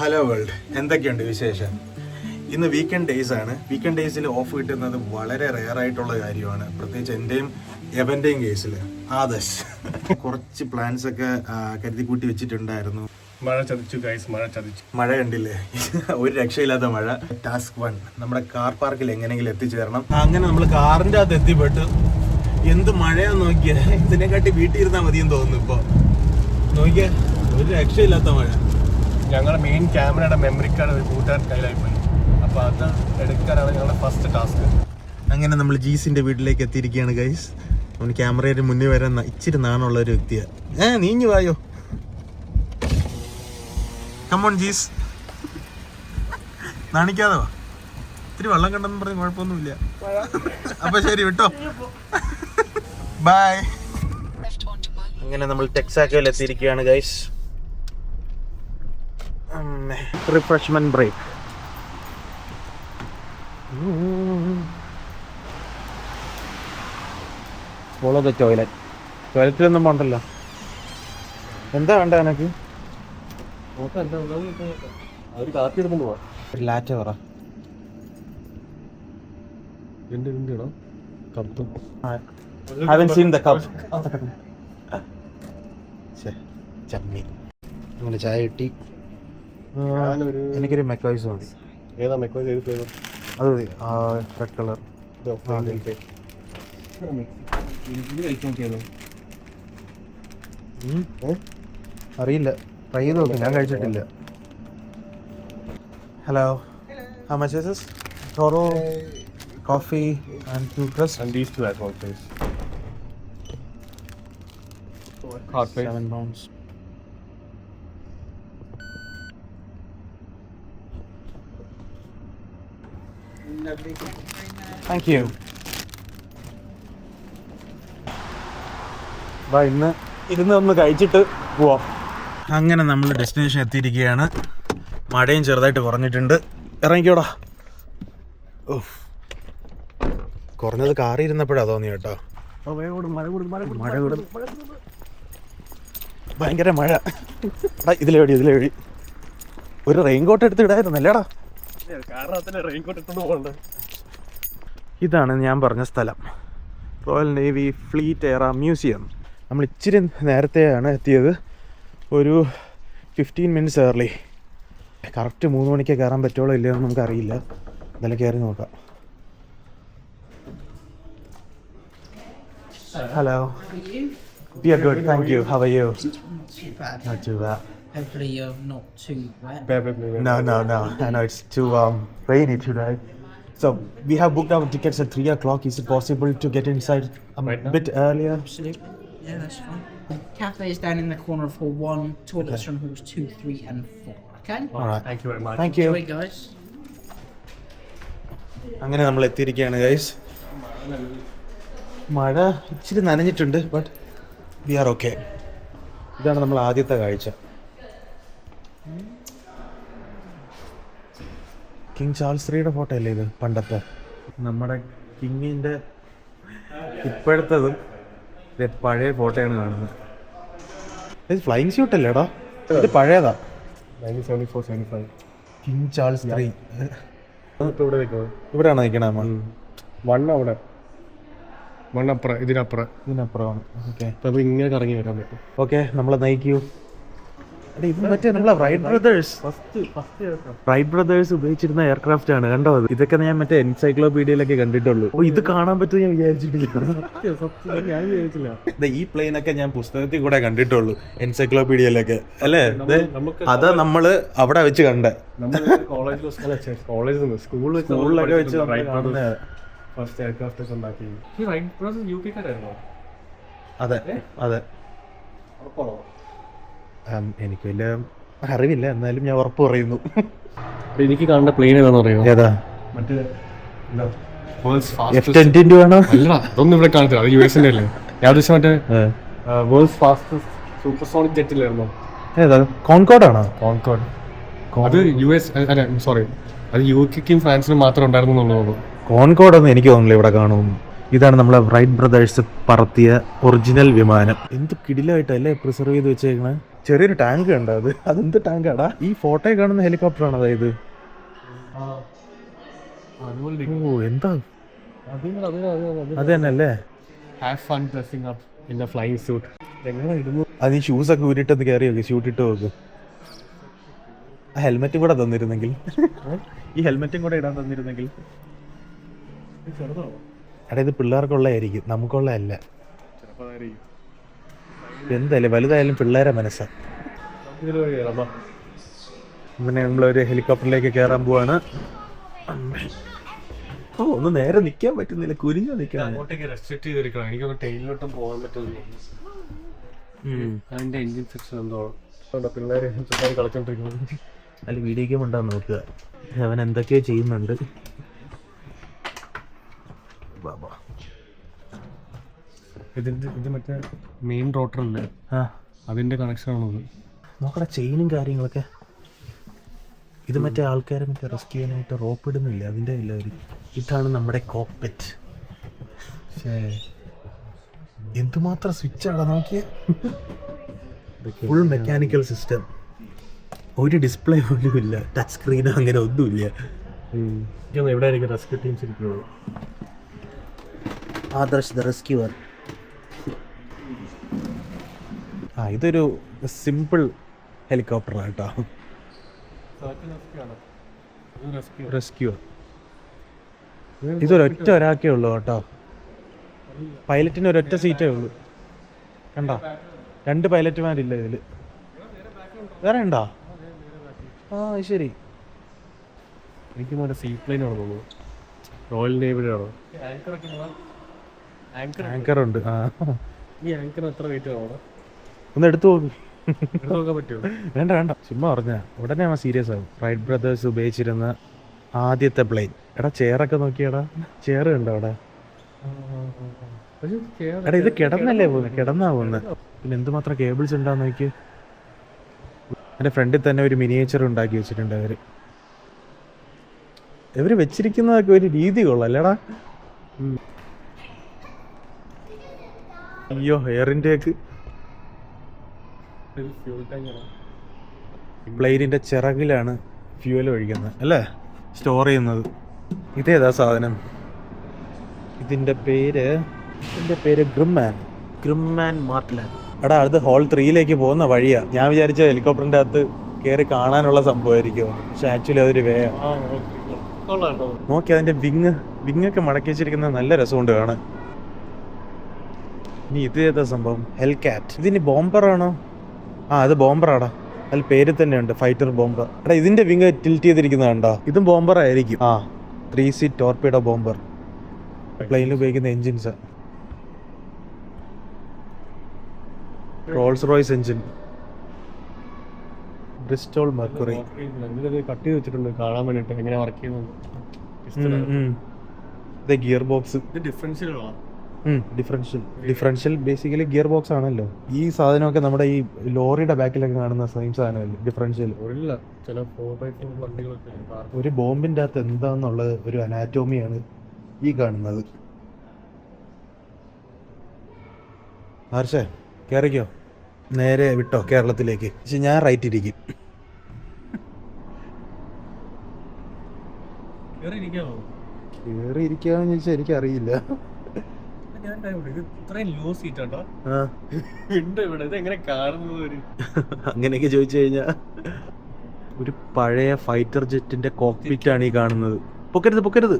Hello world, എന്തൊക്കെയുണ്ട് വിശേഷം? ഇന്ന് വീക്കെൻഡ് ഡേയ്സ് ആണ്. വീക്കെൻഡ് ഡേയ്സിൽ ഓഫ് കിട്ടുന്നത് വളരെ റെയർ ആയിട്ടുള്ള കാര്യമാണ്, പ്രത്യേകിച്ച് എൻ്റെയും എവൻ്റെയും കേസിൽ. ആദർശ് കുറച്ച് പ്ലാൻസ് ഒക്കെ കരുതി കൂട്ടി വെച്ചിട്ടുണ്ടായിരുന്നു. മഴ ചതിച്ചു ഗൈസ്, മഴ ചതിച്ചു. മഴ കണ്ടില്ലേ, ഒരു രക്ഷയില്ലാത്ത മഴ. ടാസ്ക് 1, നമ്മുടെ കാർ പാർക്കിൽ എങ്ങനെയെങ്കിലും എത്തിച്ചേരണം. അങ്ങനെ നമ്മൾ കാറിൻ്റെ അകത്ത് എത്തിപ്പെട്ടു. എന്ത് മഴയാന്ന് നോക്കിയ, ഇതിനെക്കാട്ടി വീട്ടിൽ ഇരുന്നാൽ മതിയെന്ന് തോന്നുന്നു. ഇപ്പോൾ നോക്കിയ ഒരു രക്ഷയില്ലാത്ത മഴ. ഞങ്ങളുടെ മെയിൻ ക്യാമറയുടെ മെമ്മറി കാർഡ് ഒരു കൂട്ടുകാരൻ കയ്യിലായി പോയി. അപ്പോൾ അത് എടുക്കാനാണ് ഞങ്ങളുടെ ഫസ്റ്റ് ടാസ്ക്. അങ്ങനെ നമ്മൾ ജീസിന്റെ വീട്ടിലേക്ക് എത്തിയിരിക്കുകയാണ് ഗൈസ്. അവന് ക്യാമറയുടെ മുന്നിൽ വരാൻ ഇച്ചിരി നാണുള്ള ഒരു വ്യക്തിയാണ്. നീഞ്ഞു വായോ, കമോൺ ജീസ്, നാണിക്കാതെ വാ. ഇത്തിരി വെള്ളം കണ്ടെന്ന് പറഞ്ഞ് കുഴപ്പമൊന്നുമില്ല. അപ്പൊ ശരി വിട്ടോ, ബൈ. അങ്ങനെ നമ്മൾ ടെക്സാക്കോയിൽ എത്തിയിരിക്കുകയാണ് guys. Refreshment break. Follow the toilet. ടോയ്ലറ്റിലൊന്നും പോണ്ടല്ലോ. എന്താ വേണ്ട എനക്ക്? അവർ കാത്തിരുന്നു പോവാ. ഒരു ലാറ്റ പറ. ചമ്മി. അങ്ങനെ ചായ കിട്ടി. എനിക്കൊരു മെക്കോയ്സ് മതി. ഏതാ മെക്കോയ്സ്? ഏത് ഫ്ലേവർ? അത് മതി, റെഡ് കളർ. അറിയില്ല, ട്രൈ ചെയ്ത് നോക്കും, ഞാൻ കഴിച്ചിട്ടില്ല. Hello, how much is this? Toro, coffee and 2 crisps. And these two as well, please. Hot plate. 7 pounds. Thank you. ഇന്ന് ഇരുന്ന് ഒന്ന് കഴിച്ചിട്ട് പോവാം. അങ്ങനെ നമ്മൾ ഡെസ്റ്റിനേഷൻ എത്തിയിരിക്കുകയാണ്. മഴയും ചെറുതായിട്ട് കുറഞ്ഞിട്ടുണ്ട്. ഇറങ്ങിക്കോടാ. കുറഞ്ഞത് കാറി ഇരുന്നപ്പോഴാ തോന്നി കേട്ടോ. മഴ കൂടും, ഭയങ്കര മഴ. ഇതിലെ വഴി ഒരു റെയിൻകോട്ട് എടുത്ത് ഇടായിരുന്നല്ലേടാ. ഇതാണ് ഞാൻ പറഞ്ഞ സ്ഥലം, റോയൽ നേവി ഫ്ലീറ്റ് എയറ മ്യൂസിയം. നമ്മൾ ഇച്ചിരി നേരത്തെയാണ് എത്തിയത്, ഒരു 15 മിനിറ്റ്സ് ഏർലി. കറക്റ്റ് 3 മണിക്ക് കയറാൻ പറ്റുള്ളൂ ഇല്ലയോ എന്ന് നമുക്കറിയില്ല. എന്തായാലും കയറി നോക്കാം. Hello, we are good, thank you. How are you? Not too bad. Hopefully you're not too wet. No. I know it's too rainy today. So we have booked our tickets at 3 o'clock. Is it possible to get inside a bit earlier? Absolutely. Yeah, that's fine. The cafe is down in the corner of hall 1. Toilets are in halls 2, 3 and 4. Okay? All right. Thank you very much. Thank you. Enjoy, guys. അങ്ങനെ നമ്മൾ എത്തിയിരിക്കുകയാണ് guys. മഴ ഇച്ചിരി നനഞ്ഞിട്ടുണ്ട്, but we R okay. ഇതാണ് നമ്മൾ ആദ്യത്തെ കാഴ്ച. King Charles 3യുടെ photo അല്ലേ ഇത്? പണ്ടത്തെ നമ്മുടെ കിങ്ങിൻ്റെ ഇപ്പോഴത്തതും പഴയ ഫോട്ടോയാണ് കാണുന്നത്. ഇത് ഫ്ലൈങ് സ്യൂട്ട് അല്ലേടാ? ഇത് പഴയതാ. 1974-75. King Charles 3. ഇവിടെ ഇവിടെയാണോ നിൽക്കണേ? മണ്ണ് അവിടെ, മണ്ണപ്പുറം, ഇതിനപ്പുറമാണ്. ഓക്കെ, അപ്പോൾ ഇങ്ങനെ കറങ്ങി വരാൻ പറ്റും. ഓക്കെ, നമ്മളെ നയിക്കൂ. ഇത് മറ്റേ നമ്മളെ റൈറ്റ് ബ്രദേഴ്സ് ഉപയോഗിച്ചിരുന്ന എയർക്രാഫ്റ്റ് ആണ്. കണ്ടോ? ഇതൊക്കെ ഞാൻ മറ്റേ എൻസൈക്ലോപീഡിയയിലൊക്കെ കണ്ടിട്ടുള്ളൂ. ഇത് കാണാൻ പറ്റും ഞാൻ വിചാരിച്ചിട്ടില്ല. ഈ പ്ലെയിനൊക്കെ ഞാൻ പുസ്തകത്തിൽ കൂടെ കണ്ടിട്ടുള്ളൂ, എൻസൈക്ലോപീഡിയയിലൊക്കെ അല്ലേ. അതാ നമ്മള് അവിടെ വെച്ച് കണ്ടേ. സ്കൂളിലൊക്കെ വെച്ച് ഫസ്റ്റ് എയർക്രാഫ്റ്റ് ഒക്കെ ഉണ്ടാക്കി. അതെ. എനിക്ക് വലിയ അറിവില്ല, എന്നാലും ഞാൻ ഉറപ്പ് പറയുന്നു. എനിക്ക് കാണേണ്ട പ്ലെയിൻ ഏതാണെന്ന് അറിയോ? ഏതാ? മറ്റേ F-22 ആണോ? അല്ല, അതൊന്നും ഇവിടെ കാണത്തില്ല, അത് US-ന്റെ അല്ലേ. ഞാൻ ഉദ്ദേശിച്ച മറ്റേ വേൾഡ്സ് ഫാസ്റ്റസ്റ്റ് സൂപ്പർസോണിക് ജെറ്റിലായിരുന്നു. ഏതാ? കോൺകോർഡ് ആണോ? കോൺകോർഡ്. അത് US അല്ല, സോറി, അത് UK-ക്കും ഫ്രാൻസിനും മാത്രം ഉണ്ടായിരുന്നു എന്നുള്ളത്. കോൺകോർഡ് ഒന്നും എനിക്ക് തോന്നുന്നില്ല ഇവിടെ കാണുമെന്ന്. ഇതാണ് നമ്മളെ റൈറ്റ് ബ്രദേഴ്സ് പറത്തിയ ഒറിജിനൽ വിമാനം. എന്ത് കിടിലായിട്ടല്ലേ പ്രിസർവ് ചെയ്ത് വെച്ചേക്കണേ. ചെറിയൊരു ടാങ്ക് കണ്ടോ അത്? അതെന്ത് ടാങ്കാടാ? ഈ ഫോട്ടോയിൽ കാണുന്ന ഹെലികോപ്റ്റർ ആണോ അതായത്? ഓ എന്താ അത് തന്നെ അല്ലേ? Have fun dressing up in a flying suit. അത് ഈ ഷൂസ് ഒക്കെ ഊരിട്ടൊന്ന് കയറി നോക്ക്, ഷൂട്ടിട്ട് നോക്ക്. ആ ഹെൽമെറ്റും കൂടെ തന്നിരുന്നെങ്കിൽ, ഈ ഹെൽമെറ്റും കൂടെ ഇടാൻ തന്നിരുന്നെങ്കിൽ. എടാ ഇത് പിള്ളേർക്കുള്ളതായിരിക്കും, നമുക്കുള്ളതല്ല. എന്തായാലും വലുതായാലും പിള്ളേരെ മനസ്സാ. അങ്ങനെ നമ്മളൊരു ഹെലികോപ്റ്ററിലേക്ക് കയറാൻ പോവാണ്. ഓ ഒന്ന് നേരെ നിൽക്കാൻ പറ്റുന്നില്ല, കുരിഞ്ഞു നിൽക്കണം. അങ്ങോട്ടേക്ക് റെസ്ട്രിക്ട് ചെയ്തിരിക്കണം. എനിക്കൊക്കെ ടൈലിലോട്ടും പോകാൻ പറ്റുന്നില്ല. അതിന്റെ എഞ്ചിൻ സെക്ഷൻ എന്തോ പിള്ളേര് കളിച്ചോണ്ടിരിക്കുന്നത്. അല്ല വീഡിയോ ഗെയിം ഉണ്ടാകും നോക്കുക, അവൻ എന്തൊക്കെയോ ചെയ്യുന്നുണ്ട്. ബാബാ ഇത് മറ്റേ മെയിൻ റോട്ടറല്ലേ, ആ അതിന്റെ കണക്ഷൻ ആണത്. നോക്കടാ ചെയിനും കാര്യങ്ങളൊക്കെ. ഇത് മറ്റേ ആൾക്കാരെ മറ്റേ റെസ്ക്യൂ ചെയ്യാനായിട്ട് റോപ്പ് ഇടുന്നില്ല, അതിൻ്റെ എല്ലാവരും. ഇതാണ് നമ്മുടെ കോക്പിറ്റ്. എന്തുമാത്രം സ്വിച്ചാണ് നോക്കിയേ. ഫുൾ മെക്കാനിക്കൽ സിസ്റ്റം, ഒരു ഡിസ്പ്ലേ പോലും ഇല്ല, ടച്ച് സ്ക്രീനോ അങ്ങനെ ഒന്നുമില്ല. എവിടെ ആയിരിക്കും റെസ്ക്യൂ ടീംസ് ഇരിക്കുന്നത്? Adarsh the rescuer. ആ ഇതൊരു സിമ്പിൾ ഹെലികോപ്റ്ററാണ് കേട്ടോ. റെസ്ക്യൂവർ ഇതൊരൊറ്റ ഒരാൾക്കേ ഉള്ളൂ കേട്ടോ. പൈലറ്റിന് ഒരൊറ്റ സീറ്റേ ഉള്ളൂ. കണ്ടോ, 2 പൈലറ്റുമാരില്ല ഇതില്. വേറെ ഉണ്ടോ? ആ ശരി. എനിക്ക് മറ്റേ സീപ്ലെയിൻ ആണോ തോന്നുന്നു, റോയൽ നേവിയുടെ ആണോ? ആങ്കർ ഉണ്ട്. ആ ഈ ആങ്കർ എത്ര വെയിറ്റ് ആണോ? ഒന്ന് എടുത്തു നോക്ക്. നോക്കാൻ പറ്റുമോ? വേണ്ട വേണ്ട, ചുമ്മാ പറഞ്ഞ ഉടനെ അവൻ സീരിയസ് ആവും. റൈറ്റ് ബ്രദേഴ്സ് ഉപയോഗിച്ചിരുന്ന ആദ്യത്തെ പ്ലെയിൻ. എടാ ചെയറൊക്കെ നോക്കിയടാ, ചെയർ ഉണ്ടോ അവിടെ? എടാ ഇത് കിടന്നല്ലേ പോകുന്നത്, കിടന്നാ പോകുന്നത്. പിന്നെ എന്തുമാത്രം കേബിൾസ് ഉണ്ടാന്ന് നോക്കി. എൻ്റെ ഫ്രണ്ടിൽ തന്നെ ഒരു മിനിയേച്ചർ ഉണ്ടാക്കി വെച്ചിട്ടുണ്ട് ഇവര് വെച്ചിരിക്കുന്നതൊക്കെ ഒരു രീതി കൊള്ളാം. അയ്യോ എയർ ഇന്ത്യക്ക് പ്ലെയിനിന്റെ ചിറകിലാണ് ഫ്യൂവൽ ഒഴിക്കുന്നത് അല്ലേ, സ്റ്റോർ ചെയ്യുന്നത്. ഇതേതാ സാധനം? ഇതിന്റെ പേര് ഗ്രിമ്മാൻ മാർട്ട്ലാൻഡ്. എടാ അത് ഹോൾ 3ലേക്ക് പോകുന്ന വഴിയാ. ഞാൻ വിചാരിച്ച ഹെലികോപ്റ്ററിന്റെ അകത്ത് കയറി കാണാനുള്ള സംഭവമായിരിക്കും, പക്ഷെ ആക്ച്വലി അതൊരു വേയ. നോക്കി അതിന്റെ വിങ്ങൊക്കെ മടക്കി വെച്ചിരിക്കുന്നത് നല്ല രസമുണ്ട് കാണാൻ. ഇനി ഇത് ഏതാ സംഭവം? ഹെൽകാറ്റ്. ഇതിന് ബോംബറാണോ? ആ അത് ബോംബറാടാ, അതിൽ പേര് തന്നെ ഉണ്ട്, ഫൈറ്റർ ബോംബർ. എടാ ഇതിന്റെ വിങ് ടിൽറ്റ് ചെയ്തിരിക്കുന്നത് കണ്ടോ? ഇതും ബോംബർ ആയിരിക്കും. ആ 3 സീറ്റ് ടോർപീഡോ ബോംബർ. പ്ലെയിനിൽ ഉപയോഗിക്കുന്ന engines Rolls Royce engine, Bristol Mercury. Cut ചെയ്ത് വെച്ചിട്ടുണ്ട് കാണാൻ വേണ്ടിട്ട് എങ്ങനെ വർക്ക് ചെയ്യുന്നത്. Gear box differential basically gear box ആണല്ലോ. ഈ സാധനമൊക്കെ നമ്മുടെ ഈ ലോറിയുടെ ബാക്കിലൊക്കെ കാണുന്ന സെയിം സാധനമല്ലേ ഡിഫറൻഷ്യൽ. ഒരു ബോംബിന്റെ അകത്ത് എന്താന്നുള്ളത് ഒരു അനാറ്റോമിയാണ് ഈ കാണുന്നത്. ഹർഷേ കയറിക്കോ, നേരെ വിട്ടോ കേരളത്തിലേക്ക്. പക്ഷെ ഞാൻ റൈറ്റ് ഇരിക്കും. കയറി ഇരിക്കാന്ന് ചോദിച്ചാൽ എനിക്കറിയില്ല. അങ്ങനെയൊക്കെ ചോദിച്ചു കഴിഞ്ഞാ ഒരു പഴയ ഫൈറ്റർ ജെറ്റിന്റെ കോക്പിറ്റ് ആണ് ഈ കാണുന്നത്. പൊക്കരുത്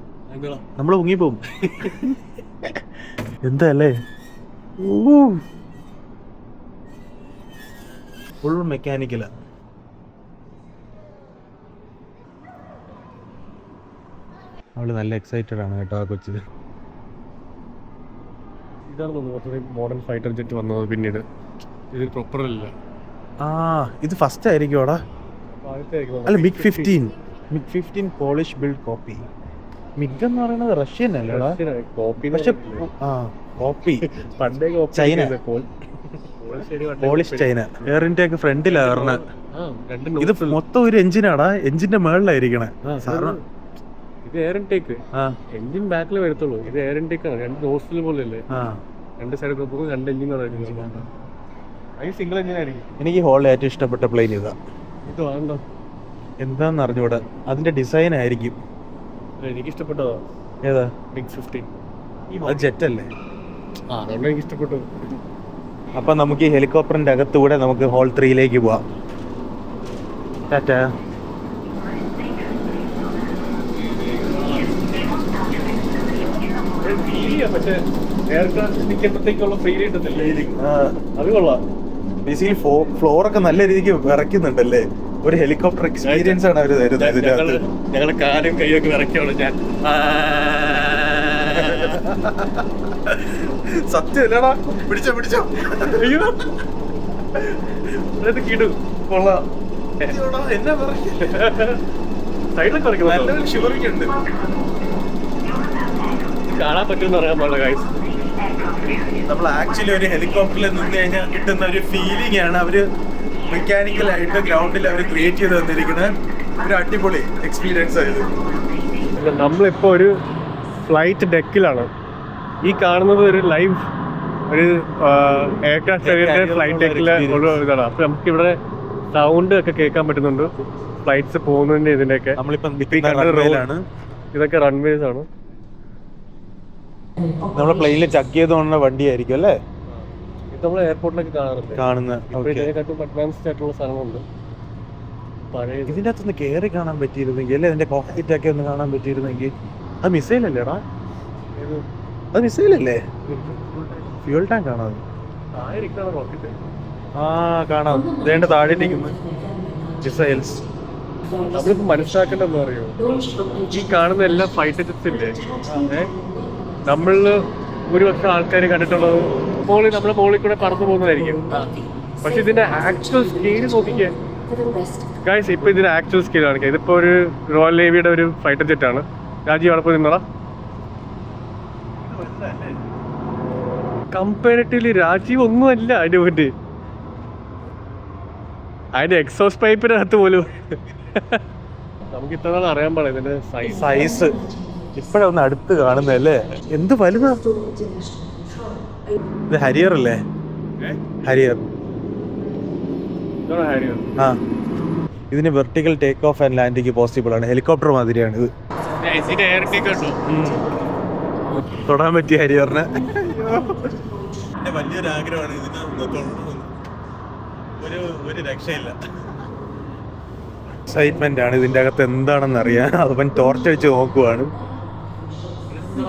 നമ്മള് മുങ്ങിപ്പോവും. എന്താ അല്ലേ, ഫുൾ മെക്കാനിക്കലാ. അവള് നല്ല എക്സൈറ്റഡ് ആണ് കേട്ടോ ആ കൊച്ചിന്. ഇതാണ് മോഡേൺ ഫൈറ്റർ ജെറ്റ് വന്നത് പിന്നീട്. ഇത് പ്രോപ്പർ അല്ല. ആ ഇത് ഫസ്റ്റ് ആയിരിക്കും അവിടെ. അല്ല MiG 15 polish build copy. MiG എന്ന് പറയുന്നത് റഷ്യൻ അല്ലേടാ, പക്ഷെ copy China, polish China. Air ഇന്ത്യക്ക് ഫ്രണ്ടിലാ പറഞ്ഞത്. ഇത് മൊത്തം ഒരു എഞ്ചിനാടാ, എഞ്ചിന്റെ മേളിലായിരിക്കണേ സാറിന്. ഇത് എയർ ഇൻടേക്ക്, എഞ്ചിൻ ബാക്കിൽ വരത്തുള്ളൂ. ഇത് എയർ ഇൻടേക്ക് ആണ്, 2 നോസിൽ പോലെ അല്ലേ, 2 സൈഡ് 2 എഞ്ചിൻ. അത് സിംഗിൾ എഞ്ചിൻ ആയിരിക്കും. എനിക്ക് ഹോളിൽ ഏറ്റവും ഇഷ്ടപ്പെട്ട പ്ലെയിൻ ഇതാ. ഇത് വേണ്ട, എന്താന്ന് അറിഞ്ഞൂടാ, അതിന്റെ ഡിസൈൻ ആയിരിക്കും. എനിക്ക് ഇഷ്ടപ്പെട്ടതാ. ഏതാ? ബിഗ് 15. അത് ജെറ്റ് അല്ലേ? അതുകൊണ്ട് എനിക്ക് ഇഷ്ടപ്പെട്ടു. അപ്പൊ നമുക്ക് ഈ ഹെലികോപ്റ്ററിന്റെ അകത്തൂടെ നമുക്ക് ഹോൾ 3ലേക്ക് പോവാം. ടാറ്റാ. പക്ഷേ എയർക്രാഫ്റ്റ് നിൽക്കുമ്പോഴത്തേക്കുള്ള ഫ്രീ കിട്ടത്തില്ല. അത് കൊള്ളാം. ബേസിക്കലി ഫ്ലോറൊക്കെ നല്ല രീതിക്ക് വിറയ്ക്കുന്നുണ്ടല്ലേ. ഒരു ഹെലികോപ്റ്റർ എക്സ്പീരിയൻസ് ആണ് അവര് തരുന്നത്. ഞങ്ങളുടെ കാലും കൈയൊക്കെ വിറയ്ക്കുള്ളൂ. ഞാൻ സത്യമല്ലടാ, പിടിച്ചോ. അയ്യോ കിടു കൊള്ളാം. എന്നാ സൈഡിലൊക്കെ നല്ലൊരു ഷിവറിക്കുണ്ട്. കാണാൻ പറ്റുമെന്ന് പറയാൻ പാടില്ല ഗൈസ്. നമ്മൾ ആക്ച്വലി ഒരു ഹെലികോപ്റ്ററിൽ നിന്ന് കഴിഞ്ഞാൽ കിട്ടുന്ന ഒരു ഫീലിംഗ് ആണ് അവര് മെക്കാനിക്കലായിട്ട് ഗ്രൗണ്ടിൽ അവർ ക്രിയേറ്റ് ചെയ്ത് തന്നിരിക്കുന്നത്. ഒരു അടിപൊളി എക്സ്പീരിയൻസ് ആയത്. നമ്മളിപ്പോൾ ഒരു ഫ്ലൈറ്റ് ഡെക്കിലാണ്. ഈ കാണുന്നത് ഒരു ലൈവ് ഒരു എയർക്രാഫ്റ്റ് ഫ്ലൈറ്റ് ഡെക്കിലെ ഒരു ഇതാണ്. അപ്പോൾ നമുക്കിവിടെ സൗണ്ട് ഒക്കെ കേൾക്കാൻ പറ്റുന്നുണ്ട്, ഫ്ലൈറ്റ്സ് പോകുന്നതിൻ്റെ ഇതിൻ്റെയൊക്കെ. ഇതൊക്കെ റൺവേസ് ആണ്. നമ്മളെ പ്ലെയിനിൽ ചക്ക് ചെയ്തോണ്ട വണ്ടിയായിരിക്കും അല്ലേ ഇത് നമ്മൾ എയർപോർട്ടിലൊക്കെ കാണുന്നത്. അഡ്വാൻസ്ഡ് ആയിട്ടുള്ള സ്ഥലങ്ങളുണ്ട്. പഴയ ഇതിന്റെ അകത്തൊന്ന് കയറി കാണാൻ പറ്റിയിരുന്നെങ്കിൽ അല്ലേ, ഇതിന്റെ കോക്പിറ്റ് ഒക്കെ ഒന്ന് കാണാൻ പറ്റിയിരുന്നെങ്കിൽ. അത് മിസൈൽ അല്ലേടാ? അത് മിസൈൽ അല്ലേ? ഫ്യൂൽ ടാങ്ക് ആണോ? ആ കാണാം, ഇതേണ്ട താഴെ മിസൈൽസ്. നമ്മളിപ്പോ മനസ്സിലാക്കേണ്ടതെന്ന് അറിയോ, ഈ കാണുന്ന എല്ലാ ഫൈറ്റർ ജെറ്റ്സ് ഇല്ലേ, നമ്മളില് ഭൂരിപക്ഷം ആൾക്കാർ കണ്ടിട്ടുള്ളത് നമ്മളെ മുകളിൽ കൂടെ പറന്നു പോകുന്നതായിരിക്കും. പക്ഷെ ഇതിന്റെ ആക്ച്വൽ സ്കെയിൽ നോക്കിക്കേ ഗൈസ്. ഇപ്പൊ ഇതിന്റെ ആക്ച്വൽ സ്കെയിൽ കാണിക്കാം. ഇതിപ്പോ ഒരു റോയൽ നേവിയുടെ ഒരു ഫൈറ്റർ ജെറ്റ് ആണ്. രാജീവ് അവിടെ പോയി നിന്നോളാം. കമ്പാരിറ്റീവ്ലി രാജീവ് ഒന്നുമല്ല അതിന്റെ മുന്നിൽ. അതിന്റെ എക്സോസ്റ്റ് പൈപ്പിനകത്ത് പോലും നമുക്ക് ഇത്ര നാൾ അറിയാൻ പാടില്ല ഇതിന്റെ സൈസ്. ഇപ്പഴൊന്ന് അടുത്ത് കാണുന്നല്ലേ, എന്ത് വലുതാ. ഇത് ഹരിയർ അല്ലേ? ഹരിയർ. ആ, ഇതിന് vertical take off and landing possible ആണ്. ഹെലികോപ്റ്റർ മാതിരിയാണ് ഇത്. തൊടാൻ പറ്റിയ ഹരിയറിന് വലിയൊരു ആഗ്രഹമാണ് ഇതിന്. ഒരു രക്ഷയില്ല. എക്സൈറ്റ്മെന്റ് ആണ് ഇതിന്റെ അകത്ത് എന്താണെന്ന് അറിയാൻ. അവൻ ടോർച്ച് അടിച്ച് നോക്കുവാണ്.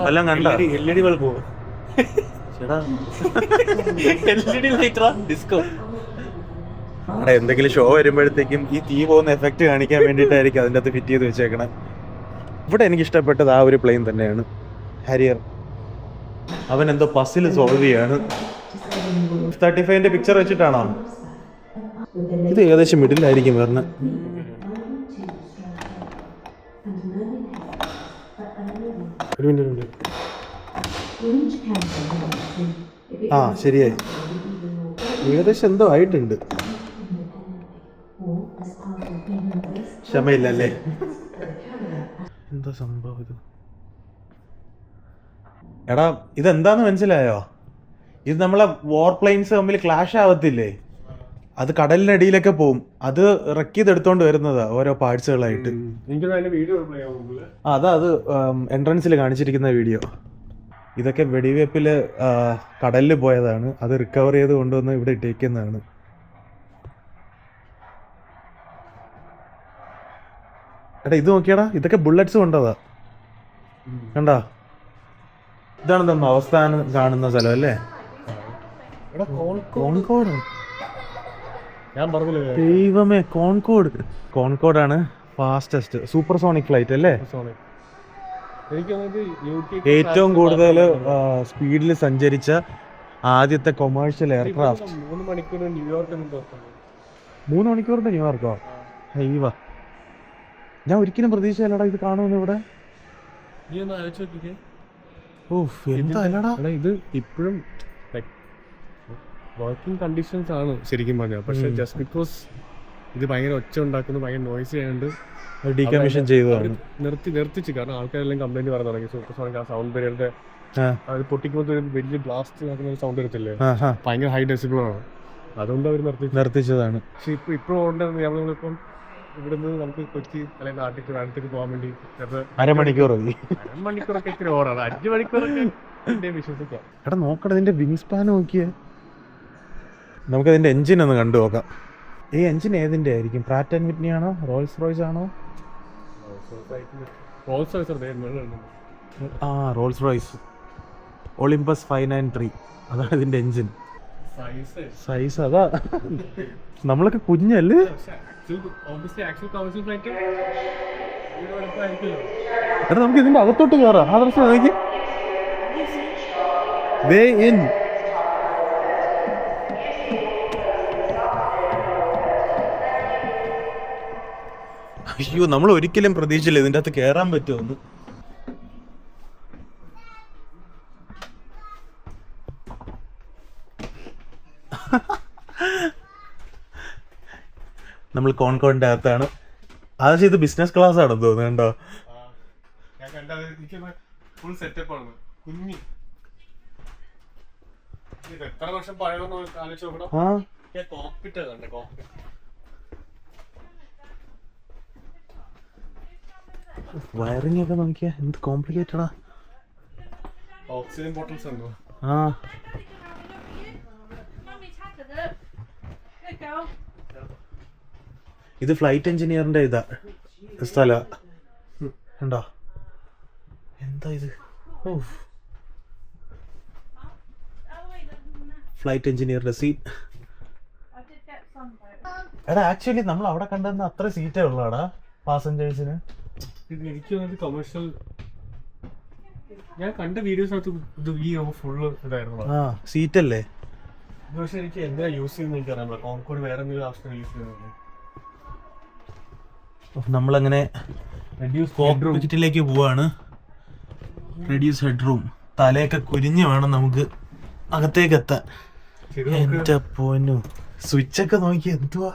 എല്ലാം കണ്ട LED ബൾബ് എന്തെങ്കിലും ഷോ വരുമ്പോഴത്തേക്കും ഈ തീ പോകുന്ന എഫക്റ്റ് കാണിക്കാൻ വേണ്ടിയിട്ടായിരിക്കും അതിൻ്റെ അകത്ത് ഫിറ്റ് ചെയ്ത് വെച്ചേക്കണേ. ഇവിടെ എനിക്ക് ഇഷ്ടപ്പെട്ടത് ആ ഒരു പ്ലെയിൻ തന്നെയാണ്, ഹാരിയർ. അവൻ എന്തോ പസിൽ സോൾവ് ചെയ്യാണ്. 35ന്റെ പിക്ചർ വെച്ചിട്ടാണോ? ഇത് ഏകദേശം മിഡിലായിരിക്കും വരണേ. ഒരു മിനിറ്റ്. ആ ശരിയായി, ഏകദേശം എന്തോ ആയിട്ടുണ്ട്. ക്ഷമയില്ലല്ലേ? എന്താ സംഭവം ഇത്? എടാ ഇതെന്താന്ന് മനസ്സിലായോ? ഇത് നമ്മളെ വാർ പ്ലെയിൻസ് തമ്മിൽ ക്ലാഷ് ആവത്തില്ലേ, അത് കടലിനടിയിലൊക്കെ പോവും. അത് റെക്ക് ചെയ്തെടുത്തോണ്ട് വരുന്നതാ ഓരോ പാർട്സുകളായിട്ട്. അതാ അത് എൻട്രൻസിൽ കാണിച്ചിരിക്കുന്ന വീഡിയോ. ഇതൊക്കെ വെടിവെപ്പില് കടലിൽ പോയതാണ്, അത് റിക്കവർ ചെയ്ത് കൊണ്ടുവന്ന് ഇവിടെ ഇട്ടേക്കുന്നതാണ്. എടാ ഇത് നോക്കിയടാ, ഇതൊക്കെ ബുള്ളറ്റ്സ് കൊണ്ടതാ. കണ്ടാ, ഇതാണ് നമ്മൾ അവസാനം കാണുന്ന സ്ഥലം അല്ലേ? കോൺകോഡ്. ഞാൻ പറഞ്ഞില്ലേ ദൈവമേ, കോൺകോഡാണ് ഫാസ്റ്റസ്റ്റ് സൂപ്പർസോണിക് ഫ്ലൈറ്റ് അല്ലേ? ഏറ്റവും കൂടുതൽ സ്പീഡിൽ സഞ്ചരിച്ച ആദ്യത്തെ കൊമേഴ്ഷ്യൽ എയർക്രാഫ്റ്റ്. 3 മണിക്കൂർ ന്യൂയോർക്ക്. 3 മണിക്കൂറിന്റെ ന്യൂയോർക്കോ? ഹൈവ, ഞാൻ ഒരിക്കലും പ്രതീക്ഷയല്ലടാ ഇത് കാണുമെന്ന് ഇവിടെ. എന്താ ഇത് ഇപ്പോഴും വർക്കിംഗ് കണ്ടീഷൻസ് ആണ് ശരിക്കും പറഞ്ഞാൽ. പക്ഷെ ജസ്റ്റ് ബിക്കോസ് ഇത് ഭയങ്കര ഒച്ച ഉണ്ടാക്കുന്നു, ഭയങ്കര നോയ്സ് ചെയ്യാണ്ട് ഡീകമ്മീഷൻ ചെയ്തതാണ്, നിർത്തിച്ച്. കാരണം ആൾക്കാരെല്ലാം കംപ്ലൈന്റ് പറയാൻ തുടങ്ങി. സൂപ്പർസോണിക് ആ സൗണ്ട് ബാരിയറിന്റെ അത് പൊട്ടിക്കുമ്പോൾ ഒരു വലിയ ബ്ലാസ്റ്റ് ആക്കുന്ന ഒരു സൗണ്ട് വരത്തില്ലേ, ഭയങ്കര ഹൈ ഡെസിബിൾ ആണ്. അതുകൊണ്ട് അവർ നിർത്തിച്ചതാണ്. പക്ഷെ ഇപ്പൊ ഉണ്ടെന്ന് നമ്മളിപ്പം ഇവിടുന്ന് നമുക്ക് കൊച്ചി അല്ലെങ്കിൽ നാട്ടിലേക്ക് പോകാൻ വേണ്ടി അരമണിക്കൂറൊക്കെ ഇത്തിരി ഓടാണ്. 5 മണിക്കൂറൊക്കെ വിശ്വസിക്കാം. എടാ നോക്കടാ, ഇതിന്റെ വിങ് സ്പാൻ നോക്കിയേ. നമുക്ക് അതിന്റെ എഞ്ചിൻ ഒന്ന് കണ്ടു നോക്കാം. ഈ എഞ്ചിൻ ഏതിന്റെ ആയിരിക്കും? പ്രാറ്റ് ആൻഡ് വിറ്റ്നി ആണോ, റോൾസ് റോയ്സ് ആണോ? റോൾസ് റോയ്സ് ഒളിമ്പസ് 593 അതാണ് ഇതിന്റെ എഞ്ചിൻ. സൈസ് അതാ. നമ്മളൊക്കെ കുഞ്ഞല്ലേ. എടാ നമുക്ക് ഇതിന്റെ അകത്തോട്ട് കയറാം. ആ ദർശനം നോക്കി. Way in. അയ്യോ, നമ്മൾ ഒരിക്കലും പ്രതീക്ഷിച്ചില്ല ഇതിന്റെ അകത്ത് കയറാൻ പറ്റുമെന്ന്. നമ്മൾ കോൺകോഡിന്റെ അകത്താണ്. അത് ഇത് ബിസിനസ് ക്ലാസ് ആണെന്ന് തോന്നുന്നുണ്ടോ? ഫുൾ സെറ്റപ്പ് ആണ്. കുഞ്ഞി എത്ര വർഷം പഴയതെന്ന് ആലോചിച്ച് നോക്കണം. കോക്പിറ്റ് കണ്ടേ, കോക്പിറ്റ് വയറിംഗ് ഒക്കെ നോക്കിയാ എന്ത് കോംപ്ലിക്കേറ്റഡാ. ഓക്സിജൻ ബോട്ടിൽസ് ഉണ്ടോ? ഇത് ഫ്ലൈറ്റ് എഞ്ചിനീയറിന്റെ ഇതാ സ്ഥല ഉണ്ടോ? എന്താ ഇത്? ഫ്ലൈറ്റ് എഞ്ചിനീയറിന്റെ സീറ്റ്. എടാ ആക്ച്വലി നമ്മൾ അവിടെ കണ്ടെന്ന അത്ര സീറ്റേ ഉള്ളൂടാ പാസഞ്ചേഴ്സിന്. എനിക്ക് കൊമേഴ്ഷ്യൽ ഞാൻ കണ്ട വീഡിയോസിനകത്ത് ഇത് ഈ ഫുള്ള് ഇതായിരുന്നു. സീറ്റ് അല്ലേ? പക്ഷെ എനിക്ക് എന്തിനാ യൂസ് ചെയ്യുന്നത് എനിക്കറിയാം. കോൺകോഡ് വേറെ എന്തെങ്കിലും ആവശ്യം യൂസ് ചെയ്യുന്നത്. നമ്മളങ്ങനെ കോക്പിറ്റിലേക്ക് പോവാണ്. Reduce head room. തലയൊക്കെ കുരിഞ്ഞ് വേണം നമുക്ക് അകത്തേക്ക് എത്താൻ. എന്റെ പൊന്നു, സ്വിച്ചൊക്കെ നോക്കി എന്തുവാ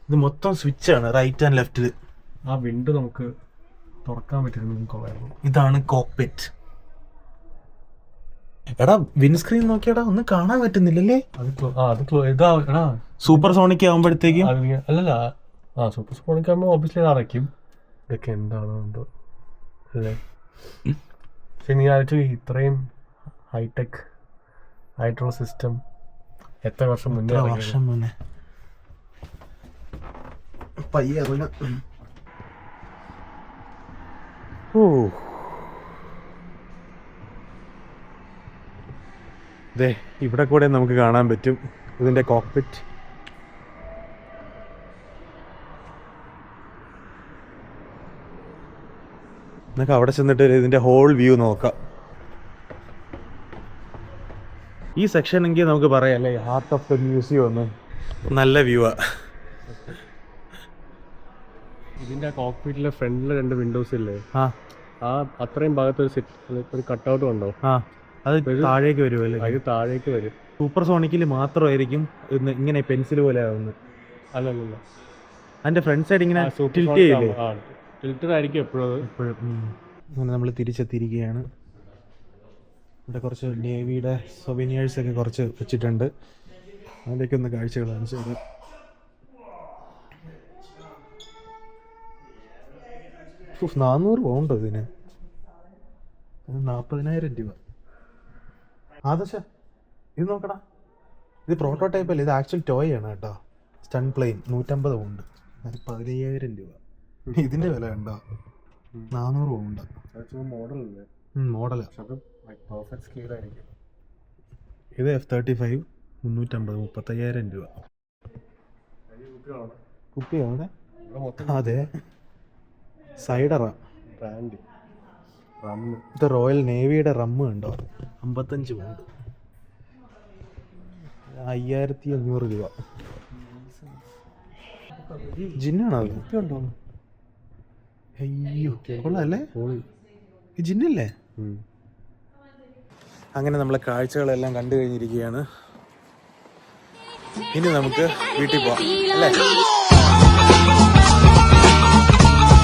ഇത്? മൊത്തം സ്വിച്ചാണ് റൈറ്റ് ആൻഡ് ലെഫ്റ്റില്. ആ വിൻഡോ നമുക്ക് തുറക്കാൻ പറ്റുന്നു. ഇതാണ് കോക്പിറ്റ്. എടാ വിൻസ്ക്രീൻ നോക്കിയടാ, ഒന്നും കാണാൻ പറ്റുന്നില്ലല്ലേ? സൂപ്പർ സോണിക് ആവുമ്പോഴത്തേക്കും അല്ലല്ല, സൂപ്പർ സോണിക് ആകുമ്പോൾ ഓബിയസ്ലി അടയ്ക്കും. ഇതൊക്കെ എന്താണോ എന്തോ അല്ലേ. പക്ഷെ നീ ആലോചിച്ചു, ഇത്രയും ഹൈടെക് ആയിട്ടുള്ള സിസ്റ്റം എത്ര വർഷം മുന്നേ പയ്യെ. ദേ ഇവിടെ കൂടെ നമുക്ക് കാണാൻ പറ്റും ഇതിന്റെ കോക്പിറ്റ്. നമുക്ക് അവിടെ ചെന്നിട്ട് ഇതിന്റെ ഹോൾ വ്യൂ നോക്കാം. ഈ സെക്ഷൻ എങ്കിൽ നമുക്ക് പറയാം അല്ലേ, ഹാർട്ട് ഓഫ് ദ മ്യൂസിയം ഒന്ന്. നല്ല വ്യൂ ആ. ഇതിന്റെ കോക്പിറ്റിലെ ഫ്രണ്ടിലെ 2 വിൻഡോസ് ഇല്ലേ, അത്രയും ഭാഗത്ത് ഒരു കട്ടൗട്ട് ഉണ്ടോ? അത് താഴേക്ക് വരുമല്ലേ? അത് താഴേക്ക് വരും. സൂപ്പർ സോണിക്കിൽ മാത്രമായിരിക്കും ഇങ്ങനെ പെൻസിൽ പോലെ ആവുന്നത്. അല്ലല്ല, അതിന്റെ ഫ്രണ്ട് സൈഡ് ഇങ്ങനെ ടിൽറ്റഡ് ആയിരിക്കും എപ്പോഴും. അങ്ങനെ നമ്മൾ തിരിച്ചെത്തിയിരിക്കുകയാണ്. ഇവിടെ കുറച്ച് നേവിയുടെ സൊവനിയേഴ്സ് ഒക്കെ കുറച്ച് വെച്ചിട്ടുണ്ട്. അതിലേക്ക് ഒന്ന് കാഴ്ചകൾ കാണിച്ചു തരാം. £400 ഇതിന്. 40,000 രൂപ. ആദർശ ഇത് നോക്കടാ, ഇത് പ്രോട്ടോടൈപ്പ് അല്ല, ഇത് ആക്ച്വൽ ടോയ് ആണ് കേട്ടോ. Stun plain 150 pound. 15,000 രൂപ. ഇതിന്റെ വില ഉണ്ടോ? 400 പൗണ്ട്. മോഡലാ. ഇത് F-35 350, 35,000 രൂപ. കുപ്പിയാണ്. അതെ, സൈഡറാ. ഇത് റോയൽ നേവിയുടെ റമ്മ് ഉണ്ടോ? 55 പൗണ്ട്. 5,500 രൂപ. ജിന്നാണോ അത്? ഉണ്ടോ? അയ്യോ കൊള്ളാല്ലേ, ഈ ജിന്നല്ലേ? അങ്ങനെ നമ്മളെ കാഴ്ചകളെല്ലാം കണ്ടു കഴിഞ്ഞിരിക്കുകയാണ്. ഇനി നമുക്ക് വീട്ടിൽ പോവാം അല്ലേ?